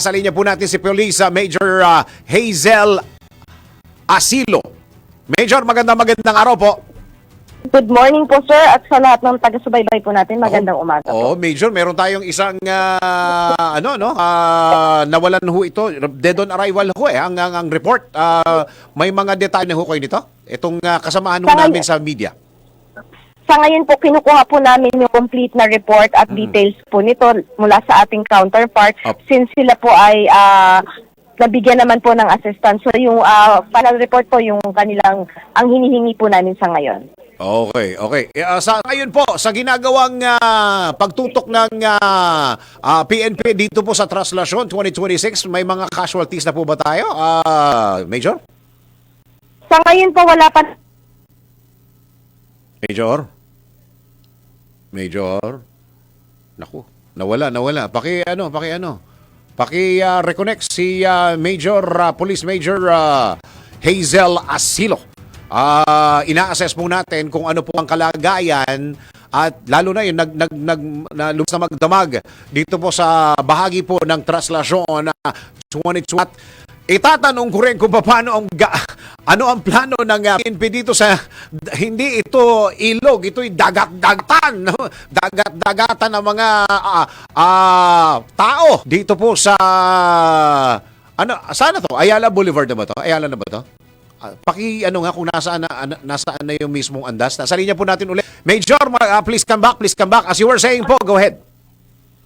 Nasa linya po natin si Police Major Hazel Asilo. Major, magandang araw po. Good morning po, sir, at sa lahat ng taga-subaybay po natin, magandang umaga po. Major, meron tayong isang nawalan ho ito, dead on arrival ho ang report. May mga detalye ho kayo nito? Itong kasamahan ho namin sa media. Sa ngayon po, kinukuha po namin yung complete na report at details po nito mula sa ating counterpart since sila po ay nabigyan naman po ng assistance. So yung final report po yung kanilang, ang hinihingi po namin sa ngayon. Okay. Sa ngayon po, sa ginagawang pagtutok ng PNP dito po sa Traslasyon 2026, may mga casualties na po ba tayo, Major? Sa ngayon po, wala pa. Major? Naku, nawala. Paki-reconnect si Police Major Hazel Asilo. Ina-assess po natin kung ano po ang kalagayan at lalo na yung lubos na magdamag dito po sa bahagi po ng Traslasyon 2020. Itatanong ko rin kung paano ano ang plano ng PNP dito sa hindi ito ilog, ito'y dagat-dagatan, dagat-dagatan ng mga tao dito po sa sana to? Ayala Boulevard na ba to? Ayala na ba to? Kung nasaan na yung mismong andas. Nasa linya po natin ulit. Major, please come back. As you were saying po, go ahead.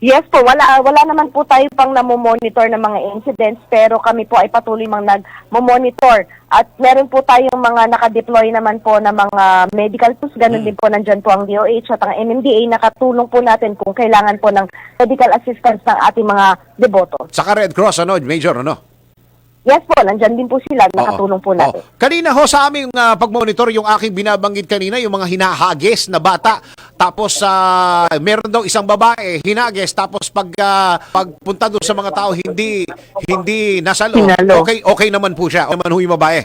Yes po, wala naman po tayo pang namomonitor ng mga incidents, pero kami po ay patuloy mang nagmomonitor. At meron po tayong mga nakadeploy naman po na mga medical tools, ganun din po nandyan po ang DOH at ang MMDA, nakatulong po natin kung kailangan po ng medical assistance ng ating mga deboto. Saka Red Cross, Major, Yes po, nandyan din po sila, nakatulong po natin. Kanina ho sa aming pagmonitor, yung aking binabanggit kanina, yung mga hinahagis na bata, tapos meron daw isang babae, hinagis, tapos pagpunta doon sa mga tao, hindi nasalo. Okay naman po siya, naman ho yung babae.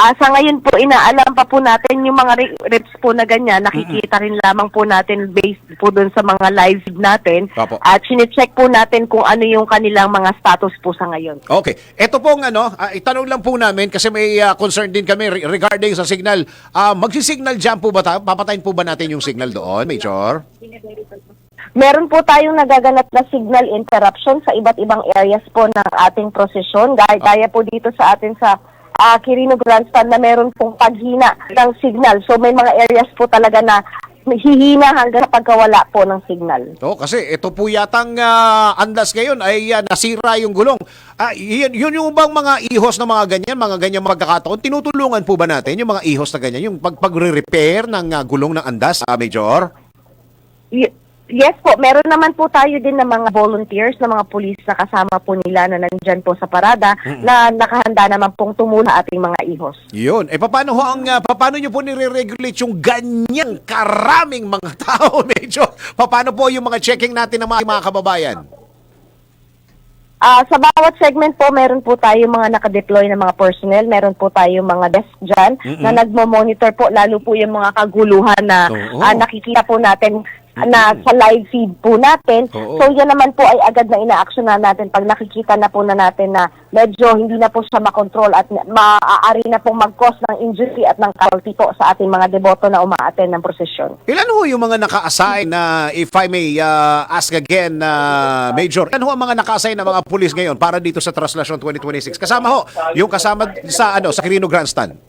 Sa ngayon po, inaalam pa po natin yung mga reps po na ganyan. Nakikita rin lamang po natin based po dun sa mga live feed natin. At sinecheck po natin kung ano yung kanilang mga status po sa ngayon. Okay. Ito pong itanong lang po namin kasi may concern din kami regarding sa signal. Magsisignal jam po ba tayo? Papatayin po ba natin yung signal doon, Major? Meron po tayong nagaganap na signal interruption sa iba't ibang areas po ng ating prosesyon. Gaya po dito sa atin sa Quirino Grandstand na meron pong paghina ng signal. So may mga areas po talaga na hihina hanggang pagkawala po ng signal. Kasi ito po yatang andas ngayon ay nasira yung gulong. Yun yung bang mga ihos na mga ganyan magkakataon, tinutulungan po ba natin yung mga ihos na ganyan, yung pag-repair ng gulong ng andas, Major? Yes po, meron naman po tayo din ng mga volunteers, na mga pulis na kasama po nila na nandyan po sa parada na nakahanda naman pong tumulong ating mga ihos. Yun. Paano nyo po nire-regulate yung ganyang karaming mga tao, medyo? Paano po yung mga checking natin ng mga kababayan? Sa bawat segment po, meron po tayo mga nakadeploy na mga personnel, meron po tayo mga desk dyan na nagmo-monitor po, lalo po yung mga kaguluhan na nakikita po natin na sa live feed po natin. So yan naman po ay agad na ina-actionan natin pag nakikita na po na natin na medyo hindi na po siya makontrol at maaari na pong mag-cause ng injury at ng casualty po sa ating mga deboto na umaattend ng prosesyon. Ilan ho yung mga naka-assign na, if I may ask again, Major, ilan ho ang mga naka-assign na mga pulis ngayon para dito sa Traslasyon 2026? Kasama sa Quirino Grandstand?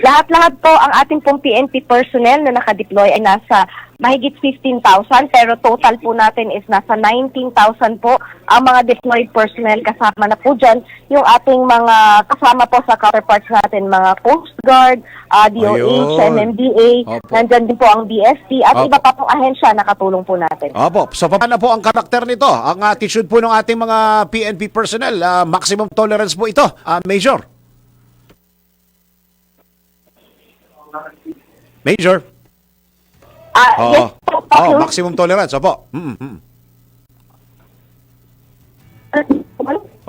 Lahat-lahat po ang ating pong PNP personnel na nakadeploy ay nasa mahigit 15,000, pero total po natin is nasa 19,000 po ang mga deployed personnel. Kasama na po dyan yung ating mga kasama po sa counterparts natin, mga Coast Guard, DOH, MMDA, nandyan din po ang DST at iba pa pong ahensya na katulong po natin. So paano po ang karakter nito? Ang attitude po ng ating mga PNP personnel, maximum tolerance po ito, Major? Major? Yes po. Maximum tolerance. Opo.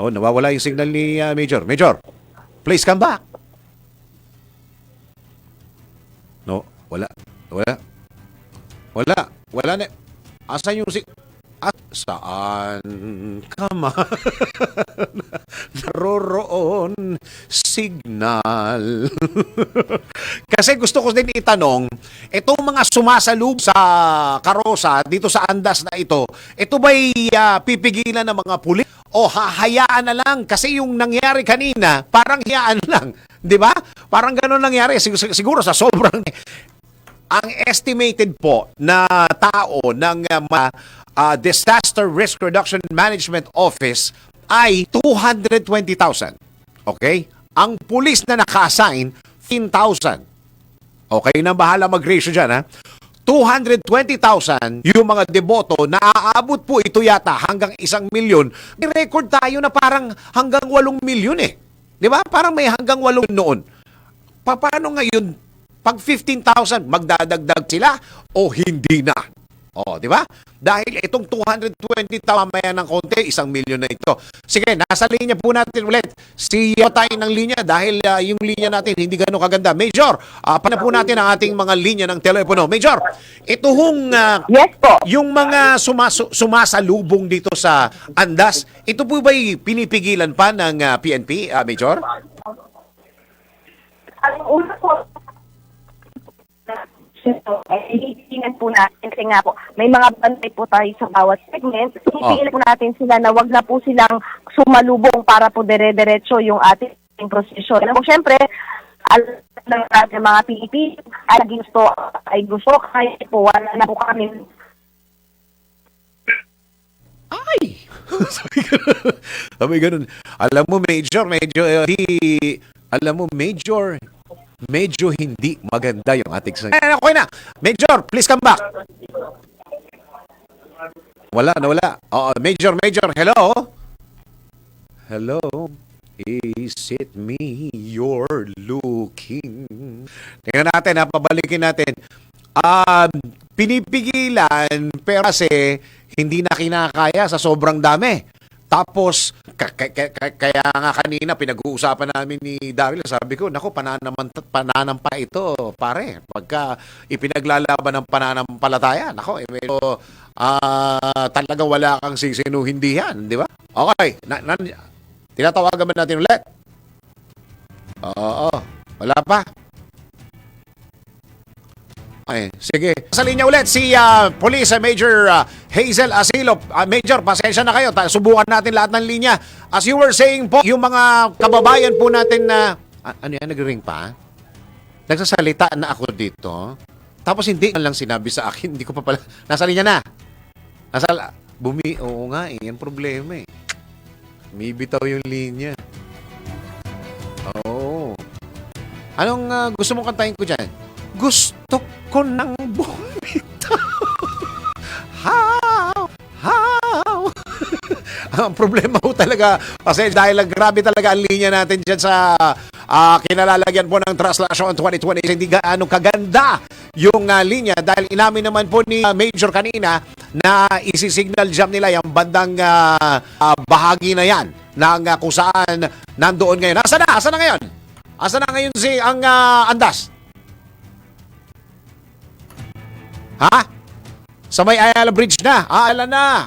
Nawawala yung signal ni Major. Major, please come back. No, wala. Wala na. At saan ka man naroroon, signal. Kasi gusto ko din itanong, itong mga sumasalub sa karosa dito sa andas na ito ba'y pipigilan ng mga pulis o hahayaan na lang? Kasi yung nangyari kanina, parang hiyaan lang. Di ba? Parang ganun nangyari. Siguro sa sobrang... Ang estimated po na tao ng Disaster Risk Reduction Management Office ay 220,000. Okay? Ang pulis na naka-assign, 15,000. Okay na bahala mag-ratio dyan, ha? 220,000 yung mga deboto na aabot po ito yata hanggang 1,000,000. May record tayo na parang hanggang 8,000,000 eh. Di ba? Parang may hanggang 8 noon. Paano ngayon? Pag 15,000, magdadagdag sila o hindi na? O, di ba? Dahil itong 220 mamaya ng konti, 1,000,000 na ito. Sige, nasa linya po natin ulit. Tayo ng linya dahil yung linya natin hindi gano'ng kaganda. Major, pana po natin ang ating mga linya ng telepono. Major, ito hong Yes po. yung mga sumasalubong dito sa andas, ito po ba'y pinipigilan pa ng PNP, Major? Ang una po, hihingan po natin kasi nga po, may mga bantay po tayo sa bawat segment. Hihingan po natin sila na wag na po silang sumalubong para po dire-diretso yung ating prosesyon. Alam mo, syempre, alam ng ating mga Pilipino, ay gusto, kaya po, wala na po kami. Ay! Sabi ganun. Alam mo, Major, medyo hindi maganda yung ating sang... Okay na. Major, please come back. Nawala. Major, hello? Hello? Is it me you're looking? Tingnan natin, pabalikin natin. Pinipigilan, pero kasi hindi na kinakaya sa sobrang dami. Tapos, kaya nga kanina pinag-uusapan namin ni Daryl, sabi ko, naku, pananampa ito, pare. Pagka ipinaglalaban ng pananampalataya, naku, medyo talagang wala kang sisinuhindihan, di ba? Okay, tinatawagan ba natin ulit? Oo, wala pa. Ay, sige. Sa linya ulit si Police Major Hazel Asilo. Major, pasensya na kayo. Subukan natin lahat ng linya. As you were saying po, yung mga kababayan po natin na... ano yan, nag-ring pa? Nagsasalita na ako dito. Tapos hindi lang sinabi sa akin. Hindi ko pa pala... Nasa linya na. Oo nga eh. Yan problema eh. Bitaw yung linya. Oo. Anong gusto mong kantahin ko dyan? Gusto ko nang bumitaw. How? Ang problema po talaga, kasi dahil grabe talaga ang linya natin dyan sa kinalalagyan po ng Traslasyon 2020. Hindi gaano kaganda yung linya dahil inamin naman po ni Major kanina na isi-signal jam nila yung bandang bahagi na yan ng kung saan nandoon ngayon. Asa na ngayon? Asa na ngayon ang andas? Ha? Sa may Ayala Bridge na? Ayala na.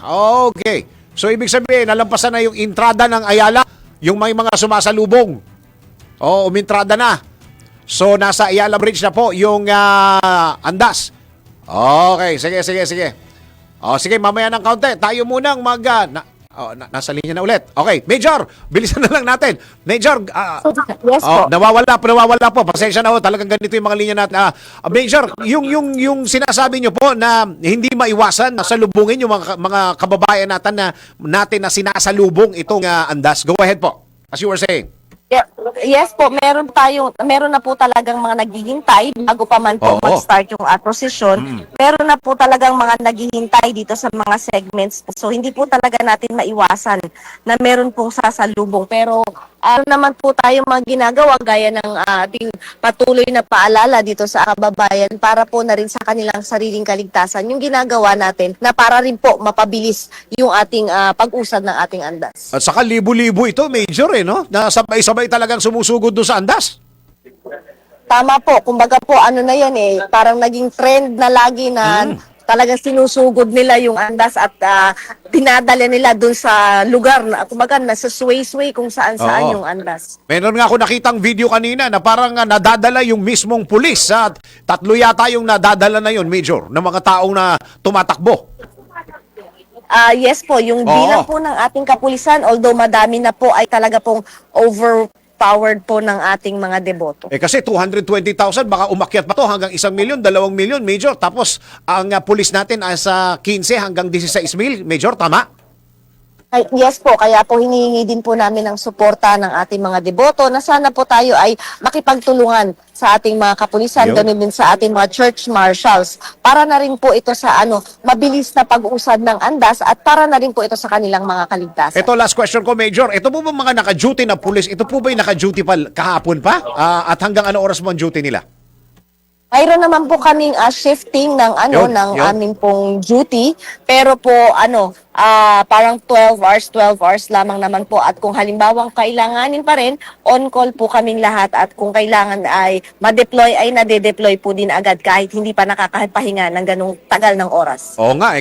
Okay. So, ibig sabihin, nalampasan na yung entrada ng Ayala, yung may mga sumasalubong. Umintrada na. So, nasa Ayala Bridge na po yung andas. Okay. Sige. Sige, mamaya ng kaunti. Tayo munang nasa linya na ulit. Okay, Major, bilisan na lang natin. Major, Yes po. nawawala po. Pasensya na ho, talagang ganito yung mga linya natin. Major, yung sinasabi nyo po na hindi maiwasan na salubungin yung mga kababayan natin na sinasalubong itong andas. Go ahead po, as you were saying. Yes po, meron na po talagang mga naghihintay bago pa man po mag-start yung prosesyon. Meron na po talagang mga naghihintay dito sa mga segments. So hindi po talaga natin maiwasan na meron pong sasalubong. Pero ano naman po tayo mga ginagawa gaya ng ating patuloy na paalala dito sa kababayan para po na rin sa kanilang sariling kaligtasan. Yung ginagawa natin na para rin po mapabilis yung ating pag-usad ng ating andas. At saka libo-libo ito, Major, no? Na sabay-sabay talagang sumusugod doon sa andas. Tama po. Kumbaga po, ano na yan parang naging trend na lagi na talagang sinusugod nila yung andas at dinadala nila dun sa lugar na kumaga nasa sway-sway kung saan-saan Oo. yung andas. Meron nga ako nakitang video kanina na parang nadadala yung mismong pulis at tatlo yata yung nadadala na yun, Major, ng mga taong na tumatakbo. Yes po, yung Oo. bilang po ng ating kapulisan, although madami na po, ay talaga pong overpowered po ng ating mga deboto. Kasi 220,000 baka umakyat pa to hanggang 1 milyon, 2 milyon, Major. Tapos ang pulis natin ay sa 15 hanggang 16 mil, Major, tama? Yes po, kaya po hinihingi din po namin ng suporta ng ating mga deboto na sana po tayo ay makipagtulungan sa ating mga kapulisan, Yun. ganun din sa ating mga church marshals, para na rin po ito sa mabilis na pag-usad ng andas at para na rin po ito sa kanilang mga kaligtasan. Ito last question ko, Major. Ito po ba mga naka-duty na pulis? Ito po ba yung naka-duty pa kahapon pa? At hanggang ano oras mo ang duty nila? Mayroon naman po kaming shifting ng Yun, ng yun. aming pong duty, pero po parang 12 hours lamang naman po, at kung halimbawang kailanganin pa rin, on call po kaming lahat, at kung kailangan ay ma-deploy ay nade-deploy po din agad kahit hindi pa nakakapahinga ng ganung tagal ng oras. Oo nga,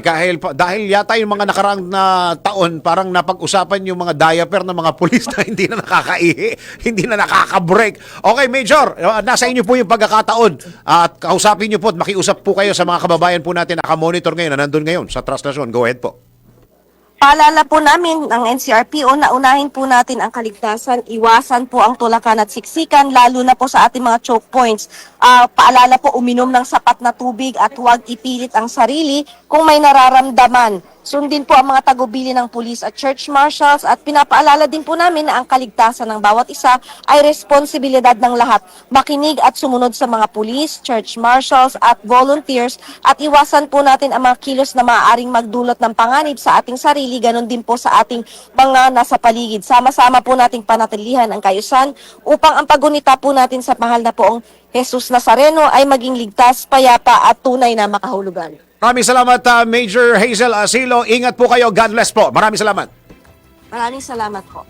dahil yata yung mga nakaraang na taon, parang napag-usapan yung mga diaper ng mga pulis na hindi na nakakaihi, hindi na nakaka-break. Okay, Major, nasa inyo po yung pagkakataon. At kausapin nyo po at makiusap po kayo sa mga kababayan po natin na nakamonitor ngayon, na nandun ngayon sa Trust Nation. Go ahead po. Paalala po namin ng NCRPO na unahin po natin ang kaligtasan, iwasan po ang tulakan at siksikan, lalo na po sa ating mga choke points. Paalala po, uminom ng sapat na tubig at huwag ipilit ang sarili kung may nararamdaman. Sundin po ang mga tagubili ng pulis at church marshals, at pinapaalala din po namin na ang kaligtasan ng bawat isa ay responsibilidad ng lahat. Makinig at sumunod sa mga pulis, church marshals at volunteers, at iwasan po natin ang mga kilos na maaaring magdulot ng panganib sa ating sarili, ganon din po sa ating mga nasa paligid. Sama-sama po nating panatilihan ang kaayusan upang ang paggunita po natin sa mahal na poong Jesus Nazareno ay maging ligtas, payapa at tunay na makahulugan. Maraming salamat, Major Hazel Asilo. Ingat po kayo. God bless po. Maraming salamat. Maraming salamat po.